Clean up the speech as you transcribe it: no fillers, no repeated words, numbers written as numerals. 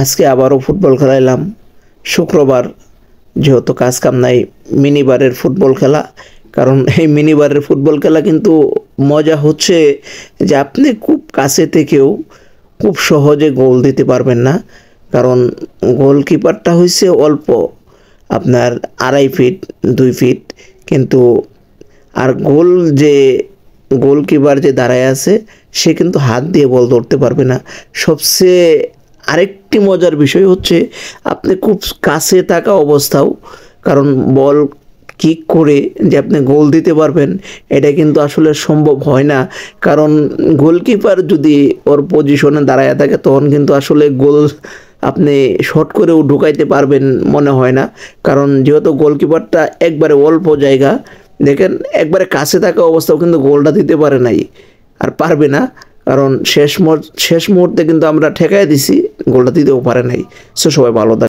আজকে আবারও ফুটবল খেলাইলাম। শুক্রবার যেহেতু কাজ কাম নাই, মিনিবারের ফুটবল খেলা। কারণ এই মিনিবারের ফুটবল খেলা কিন্তু মজা হচ্ছে যে আপনি খুব কাছে থেকেও খুব সহজে গোল দিতে পারবেন না। কারণ গোলকিপারটা হইছে অল্প, আপনার 2.5 ফিট 2 ফিট, কিন্তু আর যে গোলকিপার যে দাঁড়ায় আছে সে কিন্তু হাত দিয়ে বল ধরতে পারবে না। সবচেয়ে আরেকটি মজার বিষয় হচ্ছে আপনি খুব কাছে থাকা অবস্থাও, কারণ বল কিক করে যে আপনি গোল দিতে পারবেন এটা কিন্তু আসলে সম্ভব হয় না। কারণ গোলকিপার যদি ওর পজিশনে দাঁড়ায় থাকে তখন কিন্তু আসলে গোল আপনি শট করেও ঢুকাইতে পারবেন মনে হয় না। কারণ যেহেতু গোলকিপারটা একবারে অল্প জায়গা, দেখেন একবারে কাছে থাকা অবস্থাও কিন্তু গোলটা দিতে পারে নাই, আর পারবে না। কারণ শেষ মুহূর্তে কিন্তু আমরা ঠেকাই দিছি, গোলটা দিতেও পারে নাই। সো সবাই ভালো থাকবেন।